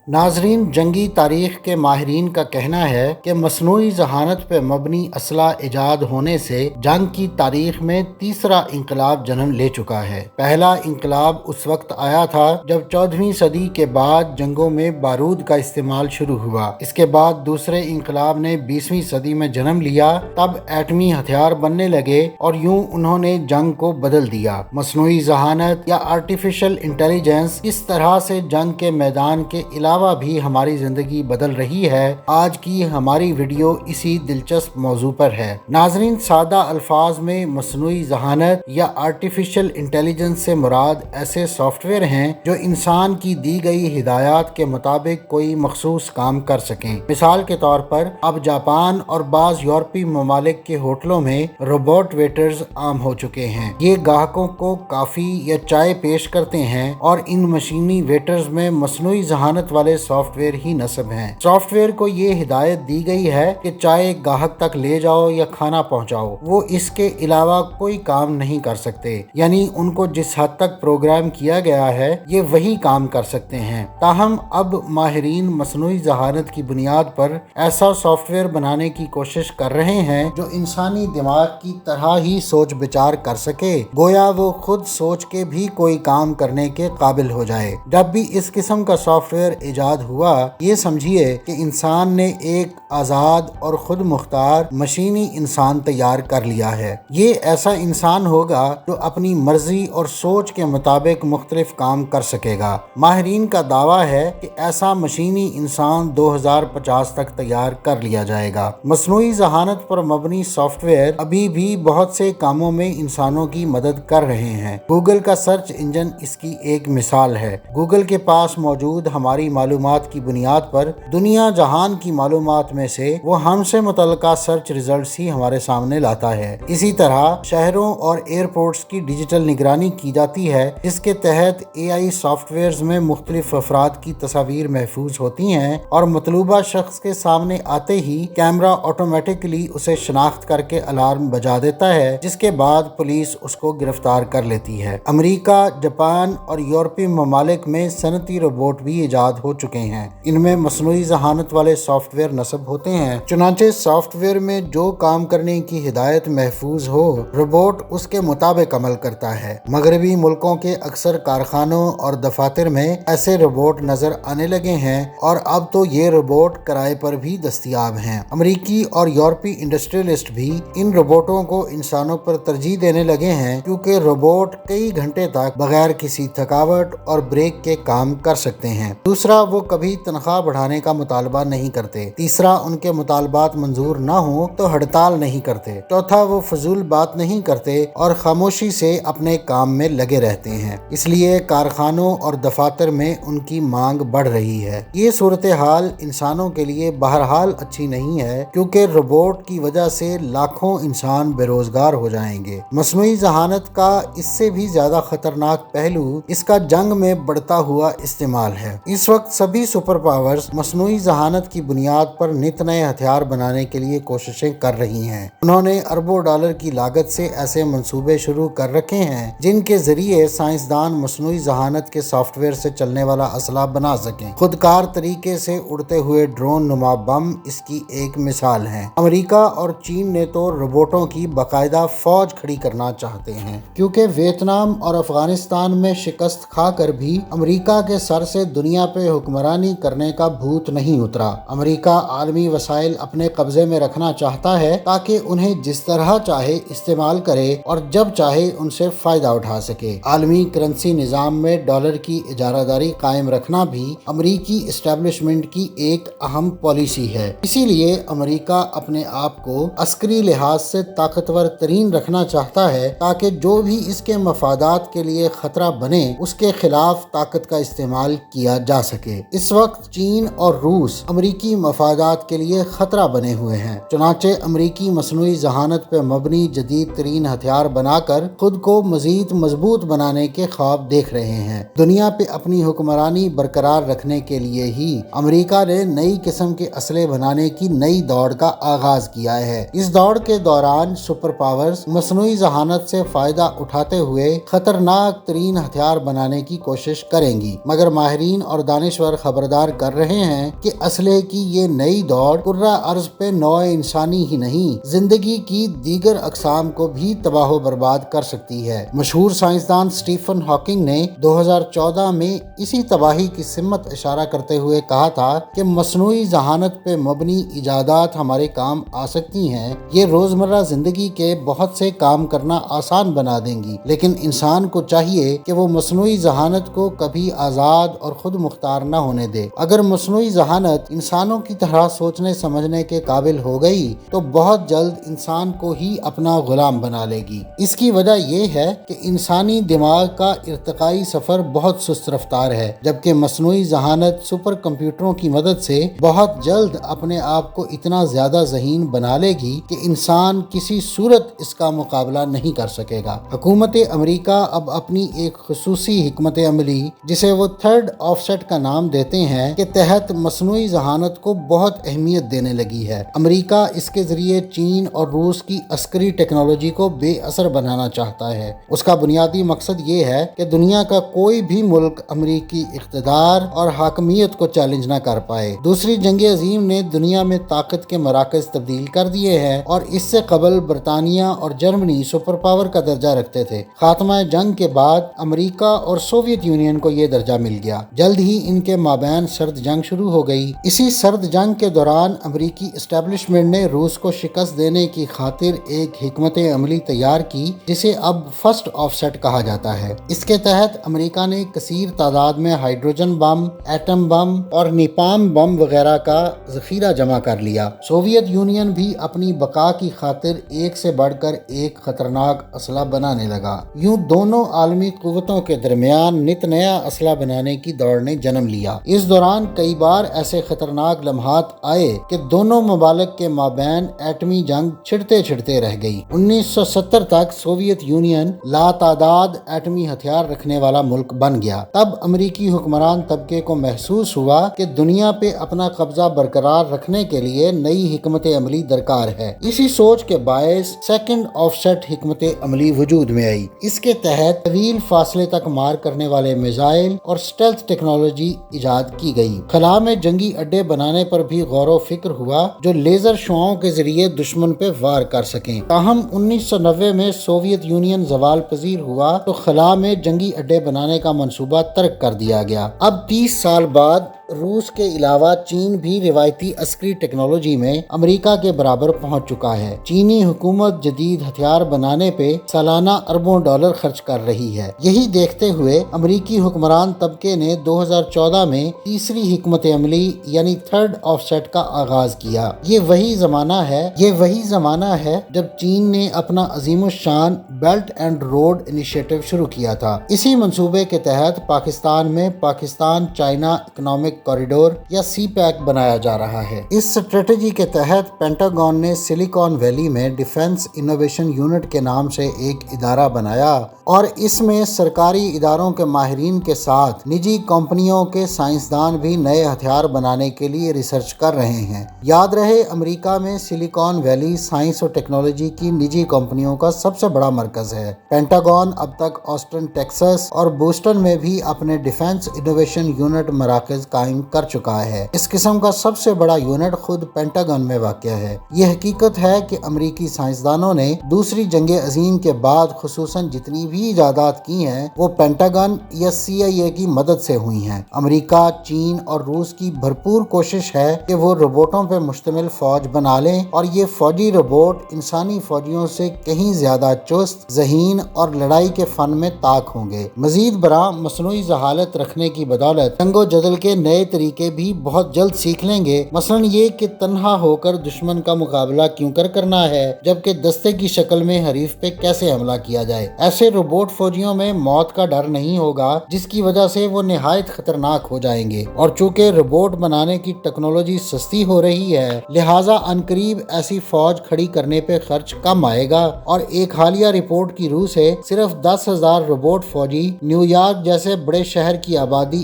ناظرین، جنگی تاریخ کے ماہرین کا کہنا ہے کہ مصنوعی ذہانت پر مبنی اسلحہ ایجاد ہونے سے جنگ کی تاریخ میں تیسرا انقلاب جنم لے چکا ہے۔ پہلا انقلاب اس وقت آیا تھا جب 14ویں صدی کے بعد جنگوں میں بارود کا استعمال شروع ہوا۔ اس کے بعد دوسرے انقلاب نے 20ویں صدی میں جنم لیا، تب ایٹمی ہتھیار بننے لگے اور یوں انہوں نے جنگ کو بدل دیا۔ مصنوعی ذہانت یا آرٹیفیشل انٹیلیجنس کس طرح سے جنگ کے میدان کے علاوہ بھی ہماری زندگی بدل رہی ہے، آج کی ہماری ویڈیو اسی دلچسپ موضوع پر ہے۔ ناظرین، سادہ الفاظ میں مصنوعی ذہانت یا آرٹیفیشل انٹیلیجنس سے مراد ایسے سافٹ ویئر ہیں جو انسان کی دی گئی ہدایات کے مطابق کوئی مخصوص کام کر سکیں۔ مثال کے طور پر اب جاپان اور بعض یورپی ممالک کے ہوٹلوں میں روبوٹ ویٹرز عام ہو چکے ہیں۔ یہ گاہکوں کو کافی یا چائے پیش کرتے ہیں اور ان مشینی ویٹرز میں مصنوعی ذہانت والے سافٹ ویئر ہی نصب ہیں۔ سافٹ ویئر کو یہ ہدایت دی گئی ہے کہ چائے گاہک تک لے جاؤ یا کھانا پہنچاؤ، وہ اس کے علاوہ کوئی کام نہیں کر سکتے، یعنی ان کو جس حد تک پروگرام کیا گیا ہے یہ وہی کام کر سکتے ہیں۔ تاہم اب ماہرین مصنوعی ذہانت کی بنیاد پر ایسا سافٹ ویئر بنانے کی کوشش کر رہے ہیں جو انسانی دماغ کی طرح ہی سوچ بچار کر سکے، گویا وہ خود سوچ کے بھی کوئی کام کرنے کے قابل ہو جائے۔ جب بھی اس قسم کا سافٹ ویئر ایجاد ہوا، یہ سمجھیے کہ انسان نے ایک آزاد اور خود مختار مشینی انسان تیار کر لیا ہے۔ یہ ایسا انسان ہوگا جو اپنی مرضی اور سوچ کے مطابق مختلف کام کر سکے گا۔ ماہرین کا دعویٰ ہے کہ ایسا مشینی انسان 2050 تک تیار کر لیا جائے گا۔ مصنوعی ذہانت پر مبنی سافٹ ویئر ابھی بھی بہت سے کاموں میں انسانوں کی مدد کر رہے ہیں۔ گوگل کا سرچ انجن اس کی ایک مثال ہے۔ گوگل کے پاس موجود ہماری معلومات کی بنیاد پر دنیا جہان کی معلومات میں سے وہ ہم سے متعلقہ سرچ ریزلٹس ہی ہمارے سامنے لاتا ہے۔ اسی طرح شہروں اور ایئرپورٹس کی ڈیجیٹل نگرانی کی جاتی ہے، جس کے تحت AI سافٹ ویئرز میں مختلف افراد کی تصاویر محفوظ ہوتی ہیں اور مطلوبہ شخص کے سامنے آتے ہی کیمرہ آٹومیٹکلی اسے شناخت کر کے الارم بجا دیتا ہے، جس کے بعد پولیس اس کو گرفتار کر لیتی ہے۔ امریکہ، جاپان اور یورپی ممالک میں صنعتی روبوٹ بھی ایجاد ہو چکے ہیں۔ ان میں مصنوعی ذہانت والے سافٹ ویئر نصب ہوتے ہیں، چنانچہ سافٹ ویئر میں جو کام کرنے کی ہدایت محفوظ ہو، روبوٹ اس کے مطابق عمل کرتا ہے۔ مغربی ملکوں کے اکثر کارخانوں اور دفاتر میں ایسے روبوٹ نظر آنے لگے ہیں اور اب تو یہ روبوٹ کرائے پر بھی دستیاب ہیں۔ امریکی اور یورپی انڈسٹریلسٹ بھی ان روبوٹوں کو انسانوں پر ترجیح دینے لگے ہیں، کیونکہ روبوٹ کئی گھنٹے تک بغیر کسی تھکاوٹ اور بریک کے کام کر سکتے ہیں۔ دوسرا، وہ کبھی تنخواہ بڑھانے کا مطالبہ نہیں کرتے۔ تیسرا، ان کے مطالبات منظور نہ ہوں تو ہڑتال نہیں کرتے۔ چوتھا، وہ فضول بات نہیں کرتے اور خاموشی سے اپنے کام میں لگے رہتے ہیں۔ اس لیے کارخانوں اور دفاتر میں ان کی مانگ بڑھ رہی ہے۔ یہ صورتحال انسانوں کے لیے بہرحال اچھی نہیں ہے، کیونکہ روبوٹ کی وجہ سے لاکھوں انسان بے روزگار ہو جائیں گے۔ مصنوعی ذہانت کا اس سے بھی زیادہ خطرناک پہلو اس کا جنگ میں بڑھتا ہوا استعمال ہے۔ اس وقت سبھی سپر پاورز مصنوعی ذہانت کی بنیاد پر نت نئے ہتھیار بنانے کے لیے کوششیں کر رہی ہیں۔ انہوں نے اربوں ڈالر کی لاگت سے ایسے منصوبے شروع کر رکھے ہیں جن کے ذریعے سائنسدان مصنوعی ذہانت کے سافٹ ویئر سے چلنے والا اسلحہ بنا سکیں۔ خودکار طریقے سے اڑتے ہوئے ڈرون نما بم اس کی ایک مثال ہیں۔ امریکہ اور چین نے تو روبوٹوں کی باقاعدہ فوج کھڑی کرنا چاہتے ہیں، کیونکہ ویتنام اور افغانستان میں شکست کھا کر بھی امریکہ کے سر سے دنیا پہ حکمرانی کرنے کا بھوت نہیں اترا۔ امریکہ عالمی وسائل اپنے قبضے میں رکھنا چاہتا ہے تاکہ انہیں جس طرح چاہے استعمال کرے اور جب چاہے ان سے فائدہ اٹھا سکے۔ عالمی کرنسی نظام میں ڈالر کی اجارہ داری قائم رکھنا بھی امریکی اسٹیبلشمنٹ کی ایک اہم پالیسی ہے۔ اسی لیے امریکہ اپنے آپ کو عسکری لحاظ سے طاقتور ترین رکھنا چاہتا ہے تاکہ جو بھی اس کے مفادات کے لیے خطرہ بنے اس کے خلاف طاقت کا استعمال کیا جا سکے۔ اس وقت چین اور روس امریکی مفادات کے لیے خطرہ بنے ہوئے ہیں، چنانچہ امریکی مصنوعی ذہانت پر مبنی جدید ترین ہتھیار بنا کر خود کو مزید مضبوط بنانے کے خواب دیکھ رہے ہیں۔ دنیا پہ اپنی حکمرانی برقرار رکھنے کے لیے ہی امریکہ نے نئی قسم کے اسلحے بنانے کی نئی دوڑ کا آغاز کیا ہے۔ اس دوڑ کے دوران سپر پاورز مصنوعی ذہانت سے فائدہ اٹھاتے ہوئے خطرناک ترین ہتھیار بنانے کی کوشش کریں گی، مگر ماہرین اور دانش دانشور خبردار کر رہے ہیں کہ اسلحے کی یہ نئی دوڑ کرۂ ارض پہ نوع انسانی ہی نہیں، زندگی کی دیگر اقسام کو بھی تباہ و برباد کر سکتی ہے۔ مشہور سائنسدان اسٹیفن ہاکنگ نے 2014 میں اسی تباہی کی سمت اشارہ کرتے ہوئے کہا تھا کہ مصنوعی ذہانت پہ مبنی ایجادات ہمارے کام آ سکتی ہیں، یہ روزمرہ زندگی کے بہت سے کام کرنا آسان بنا دیں گی، لیکن انسان کو چاہیے کہ وہ مصنوعی ذہانت کو کبھی آزاد اور خود مختار نہ ہونے دے۔ اگر مصنوعی ذہانت انسانوں کی طرح سوچنے سمجھنے کے قابل ہو گئی تو بہت جلد انسان کو ہی اپنا غلام بنا لے گی۔ اس کی وجہ یہ ہے کہ انسانی دماغ کا ارتقائی سفر بہت سست رفتار ہے، جبکہ مصنوعی ذہانت سپر کمپیوٹروں کی مدد سے بہت جلد اپنے آپ کو اتنا زیادہ ذہین بنا لے گی کہ انسان کسی صورت اس کا مقابلہ نہیں کر سکے گا۔ حکومت امریکہ اب اپنی ایک خصوصی حکمت عملی جسے وہ تھرڈ آف سیٹ کا نام دیتے ہیں کے تحت مصنوعی ذہانت کو بہت اہمیت دینے لگی ہے۔ امریکہ اس کے ذریعے چین اور روس کی عسکری ٹیکنالوجی کو بے اثر بنانا چاہتا ہے۔ اس کا بنیادی مقصد یہ ہے کہ دنیا کا کوئی بھی ملک امریکی اقتدار اور حاکمیت کو چیلنج نہ کر پائے۔ دوسری جنگ عظیم نے دنیا میں طاقت کے مراکز تبدیل کر دیے ہیں اور اس سے قبل برطانیہ اور جرمنی سپر پاور کا درجہ رکھتے تھے۔ خاتمہ جنگ کے بعد امریکہ اور سوویت یونین کو یہ درجہ مل گیا۔ جلد ہی ان کے مابین سرد جنگ شروع ہو گئی۔ اسی سرد جنگ کے دوران امریکی اسٹیبلشمنٹ نے روس کو شکست دینے کی خاطر ایک حکمت عملی تیار کی جسے اب فرسٹ آف سیٹ کہا جاتا ہے۔ اس کے تحت امریکہ نے کثیر تعداد میں ہائیڈروجن بم، ایٹم بم اور نیپام بم وغیرہ کا ذخیرہ جمع کر لیا۔ سوویت یونین بھی اپنی بقا کی خاطر ایک سے بڑھ کر ایک خطرناک اسلحہ بنانے لگا۔ یوں دونوں عالمی قوتوں کے درمیان نت نیا اسلحہ بنانے کی دوڑ نے جنم لیا۔ اس دوران کئی بار ایسے خطرناک لمحات آئے کہ دونوں ممالک کے مابین ایٹمی جنگ چھڑتے رہ گئی۔ 1970 تک سوویت یونین لاتعداد ایٹمی ہتھیار رکھنے والا ملک بن گیا۔ تب امریکی حکمران طبقے کو محسوس ہوا کہ دنیا پہ اپنا قبضہ برقرار رکھنے کے لیے نئی حکمت عملی درکار ہے۔ اسی سوچ کے باعث سیکنڈ آف سیٹ حکمت عملی وجود میں آئی۔ اس کے تحت طویل فاصلے تک مار کرنے والے میزائل اور اسٹیلتھ ٹیکنالوجی ایجاد کی گئی۔ خلا میں جنگی اڈے بنانے پر بھی غور و فکر ہوا جو لیزر شعاعوں کے ذریعے دشمن پہ وار کر سکیں۔ تاہم 1990 میں سوویت یونین زوال پذیر ہوا تو خلا میں جنگی اڈے بنانے کا منصوبہ ترک کر دیا گیا۔ اب 30 سال بعد روس کے علاوہ چین بھی روایتی عسکری ٹیکنالوجی میں امریکہ کے برابر پہنچ چکا ہے۔ چینی حکومت جدید ہتھیار بنانے پہ سالانہ اربوں ڈالر خرچ کر رہی ہے۔ یہی دیکھتے ہوئے امریکی حکمران طبقے نے 2014 میں تیسری حکمت عملی یعنی تھرڈ آف سیٹ کا آغاز کیا۔ یہ وہی زمانہ ہے جب چین نے اپنا عظیم الشان بیلٹ اینڈ روڈ انیشیٹو شروع کیا تھا۔ اسی منصوبے کے تحت پاکستان میں پاکستان چائنا اکنامک کوریڈور یا سی پیک بنایا جا رہا ہے۔ اس اسٹریٹجی کے تحت پینٹاگون نے سلیکان ویلی میں ڈیفنس انوویشن یونٹ کے نام سے ایک ادارہ بنایا اور اس میں سرکاری اداروں کے ماہرین کے ساتھ نجی کمپنیوں کے سائنسدان بھی نئے ہتھیار بنانے کے لیے ریسرچ کر رہے ہیں۔ یاد رہے امریکہ میں سلیکان ویلی سائنس اور ٹیکنالوجی کی نجی کمپنیوں کا سب سے بڑا مرکز ہے۔ پینٹاگون اب تک آسٹن ٹیکساس اور بوسٹن میں بھی اپنے ڈیفنس انوویشن یونٹ مراکز قائم کر چکا ہے۔ اس قسم کا سب سے بڑا یونٹ خود پینٹاگن میں واقع ہے۔ یہ حقیقت ہے کہ امریکی سائنسدانوں نے دوسری جنگ عظیم کے بعد خصوصاً جتنی بھی ایجادات کی ہیں وہ پینٹاگن یا CIA کی مدد سے ہوئی ہیں۔ امریکہ، چین اور روس کی بھرپور کوشش ہے کہ وہ روبوٹوں پر مشتمل فوج بنا لیں اور یہ فوجی روبوٹ انسانی فوجیوں سے کہیں زیادہ چست، ذہین اور لڑائی کے فن میں طاق ہوں گے۔ مزید برآں مصنوعی ذہانت رکھنے کی بدولت جنگ و جدل کے نئے طریقے بھی بہت جلد سیکھ لیں گے، مثلاً یہ کہ تنہا ہو کر دشمن کا مقابلہ کیوں کرنا ہے جبکہ دستے کی شکل میں حریف پہ کیسے حملہ کیا جائے۔ ایسے روبوٹ فوجیوں میں موت کا ڈر نہیں ہوگا جس کی وجہ سے وہ نہایت خطرناک ہو جائیں گے، اور چونکہ روبوٹ بنانے کی ٹیکنالوجی سستی ہو رہی ہے لہٰذا عنقریب ایسی فوج کھڑی کرنے پہ خرچ کم آئے گا، اور ایک حالیہ رپورٹ کی روح سے صرف 10,000 روبوٹ فوجی نیو یارک جیسے بڑے شہر کی آبادی